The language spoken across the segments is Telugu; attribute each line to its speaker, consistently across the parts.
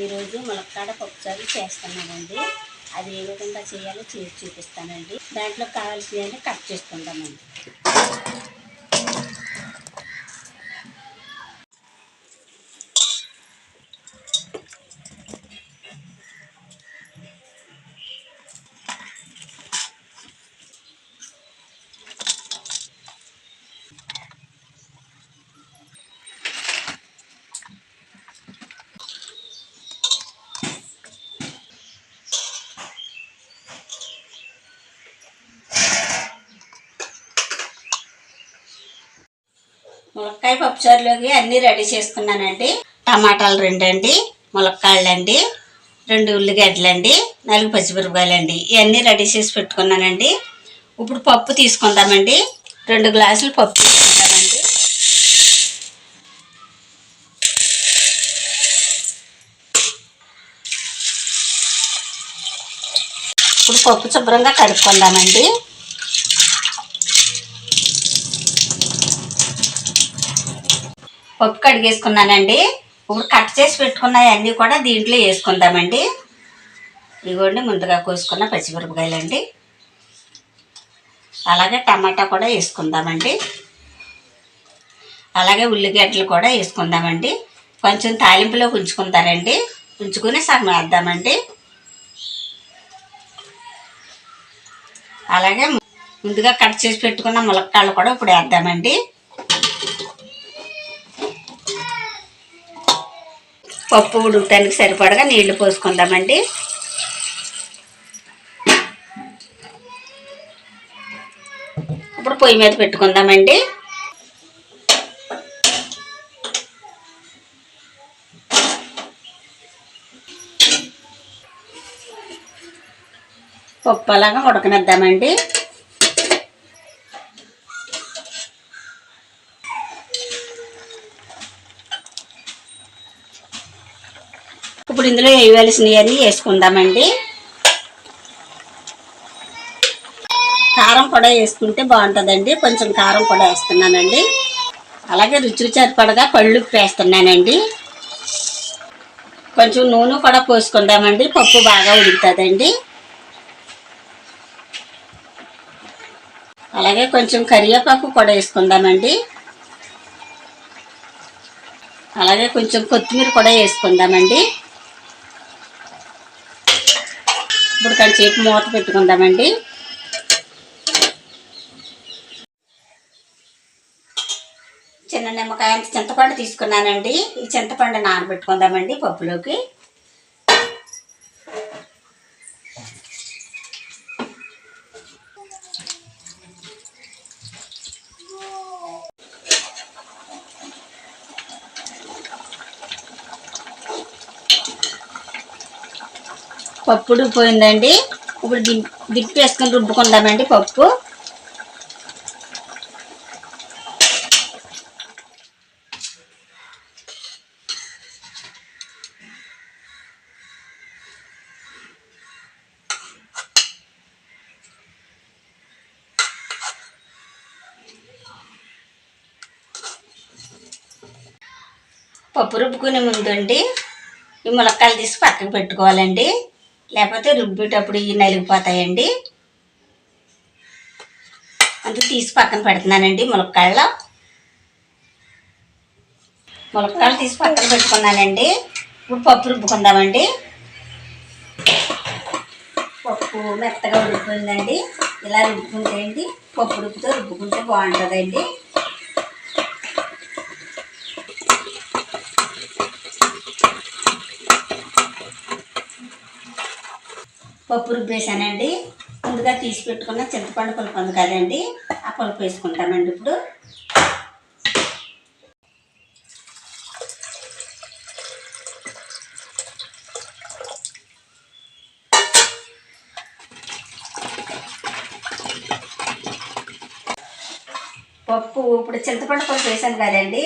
Speaker 1: ఈరోజు ములక్కాడ పప్పుచారు చేస్తున్నానండి. అది ఏ విధంగా చేయాలో చేసి చూపిస్తానండి. దాంట్లో కావాల్సినవి కట్ చేసుకుందామండి. ములక్కాయ పప్పుచారులోకి అన్నీ రెడీ చేసుకున్నానండి. టమాటాలు 2 అండి, ములక్కాయలు అండి, 2 ఉల్లిగడ్డలు అండి, 4 పచ్చిమిరపకాయలు అండి. ఇవన్నీ రెడీ చేసి పెట్టుకున్నానండి. ఇప్పుడు పప్పు తీసుకుందామండి. 2 గ్లాసులు పప్పు తీసుకుందామండి. ఇప్పుడు పప్పు శుభ్రంగా కడుక్కుందామండి. పప్పు కడిగేసుకున్నానండి. ఇప్పుడు కట్ చేసి పెట్టుకున్నవన్నీ కూడా దీంట్లో వేసుకుందామండి. ఇదిగోండి ముందుగా కోసుకున్న పచ్చిమిరపకాయలండి, అలాగే టమాటా కూడా వేసుకుందామండి, అలాగే ఉల్లిగడ్డలు కూడా వేసుకుందామండి. కొంచెం తాలింపులో ఉంచుకుంటారండి, ఉంచుకుని సగం వేద్దామండి. అలాగే ముందుగా కట్ చేసి పెట్టుకున్న ములక్కాయలు కూడా ఇప్పుడు వేద్దామండి. పప్పు ఉడకడానికి సరిపడగా నీళ్లు పోసుకుందామండి. ఇప్పుడు పొయ్యి మీద పెట్టుకుందామండి. పప్పు అలాగా ఉడకనిద్దామండి. ఇప్పుడు ఇందులో వేయవలసినవన్నీ వేసుకుందామండి. కారం కూడా వేసుకుంటే బాగుంటుందండి. కొంచెం కారం కూడా వేస్తున్నానండి. అలాగే రుచికి సరిపడగా కళ్ళుప్పు వేస్తున్నానండి. కొంచెం నూనె కూడా పోసుకుందామండి. పప్పు బాగా ఉడుకుతుందండి. అలాగే కొంచెం కరివేపాకు కూడా వేసుకుందామండి. అలాగే కొంచెం కొత్తిమీర కూడా వేసుకుందామండి. ఇప్పుడు కొంచెంసేపు మూత పెట్టుకుందామండి. చిన్న నిమ్మకాయ అంత చింతపండు తీసుకున్నానండి. ఈ చింతపండు నానబెట్టుకుందామండి పప్పులోకి. పప్పు ఉడికిపోయిందండి. ఇప్పుడు దిప్పేసుకొని రుబ్బుకుందామండి పప్పు. పప్పు రుబ్బుకునే ముందండి ఈ ములక్కాయలు తీసి పక్కకు పెట్టుకోవాలండి, లేకపోతే రుబ్బేటప్పుడు ఇవి నలిగిపోతాయండి. అందుకు తీసి పక్కన పెడుతున్నానండి. ములక్కాయలు తీసి పక్కన పెట్టుకున్నానండి. ఇప్పుడు పప్పు రుబ్బుకుందామండి. పప్పు మెత్తగా ఉడికిపోయిందండి. ఇలా రుబ్బుకుంటే అండి పప్పు రుబ్బుతో రుబ్బుకుంటే బాగుంటుందండి. పప్పు రుబ్బేసానండి. ముందుగా తీసి పెట్టుకున్న చింతపండు పులుపు ఉంది కదండి, ఆ పులుపు వేసుకుంటామండి. ఇప్పుడు ఇప్పుడు చింతపండు పులుపు వేసాను కదండి,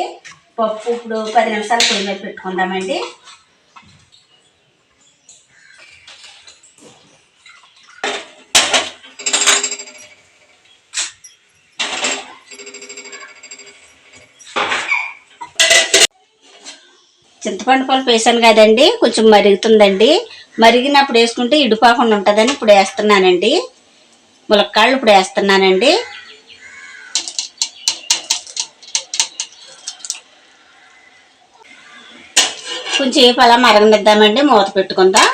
Speaker 1: పప్పు ఇప్పుడు 10 నిమిషాలు పొయ్యి మీద పెట్టుకుందామండి. చింతపండు పులుపు వేసాను కదండి, కొంచెం మరుగుతుందండి. మరిగినప్పుడు వేసుకుంటే ఇడిపోకుండా ఉంటుందని ఇప్పుడు వేస్తున్నానండి. ములక్కాళ్ళు ఇప్పుడు వేస్తున్నానండి. కొంచెం సేపు అలా మరగనిద్దామండి, మూత పెట్టుకుందాం.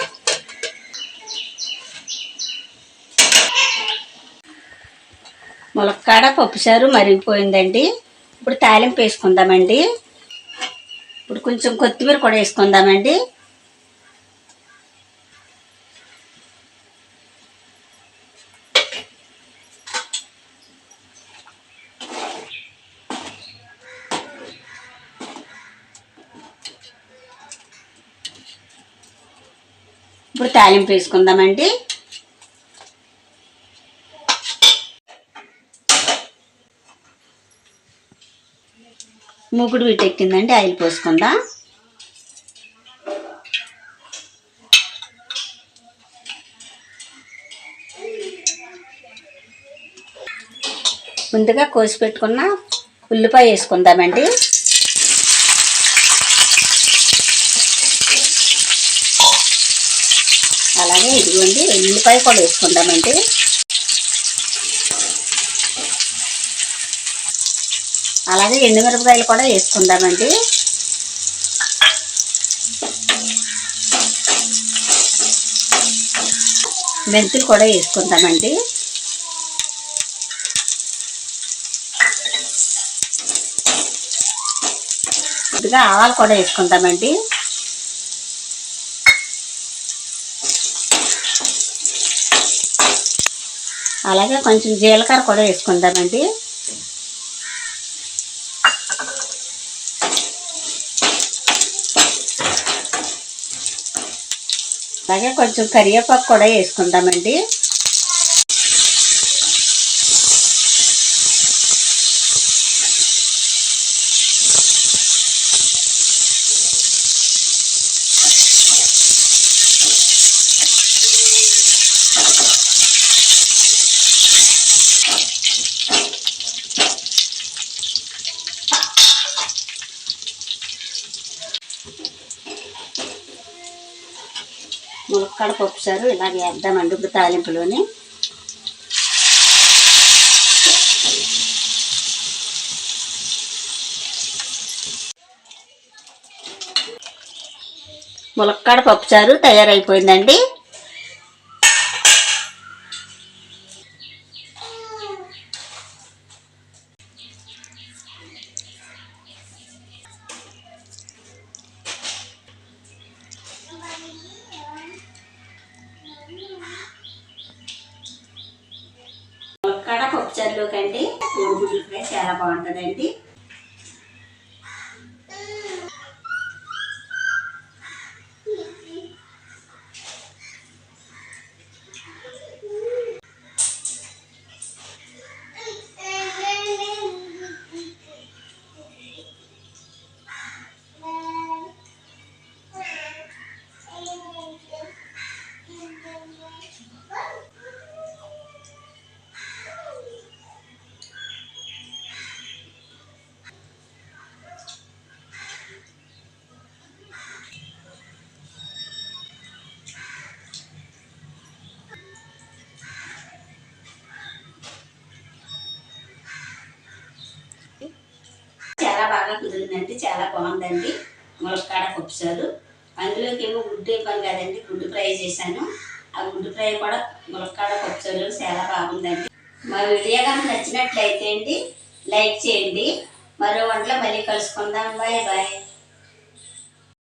Speaker 1: ములక్కాడ పప్పుచారు మరిగిపోయిందండి. ఇప్పుడు తాలింపు వేసుకుందామండి. ఇప్పుడు కొంచెం కొత్తిమీర కూడా వేసుకుందామండి. ఇప్పుడు తాలింపు వేసుకుందామండి. మూకుడు వీటెక్కిందండి, ఆయిల్ పోసుకుందాం. ముందుగా కోసి పెట్టుకున్న ఉల్లిపాయ వేసుకుందామండి. అలాగే ఇదిగోండి ఉల్లిపాయ కూడా వేసుకుందామండి. అలాగే ఎండుమిరపకాయలు కూడా వేసుకుందామండి. మెంతులు కూడా వేసుకుందామండి. కొద్దిగా ఆవాలు కూడా వేసుకుందామండి. అలాగే కొంచెం జీలకర్ర కూడా వేసుకుందామండి. అలాగే కొంచెం కరివేపాకు కూడా వేసుకుందామండి. ములక్కాడ పప్పుచారు ఇలాగ వేద్దామండి ఇప్పుడు తాలింపులోని. ములక్కాడ పప్పుచారు తయారైపోయిందండి. ములక్కాడ పప్పుచారులోకి అండి కోడిగుడ్లు ఫ్రై చాలా బాగుంటుందండి. చాలా బాగా కుదిరిందండి, చాలా బాగుందండి ములక్కాడ పప్పుచారు. అందులోకి ఏమో గుడ్డు ఇవ్వను కదండి, గుడ్డు ఫ్రై చేశాను. ఆ గుడ్డు ఫ్రై కూడా ములక్కాడ పప్పుచారు చాలా బాగుందండి. మా వీడియో కనుక నచ్చినట్లయితే అండి లైక్ చేయండి. మరో వంటలో మళ్ళీ కలుసుకుందాం. Bye bye.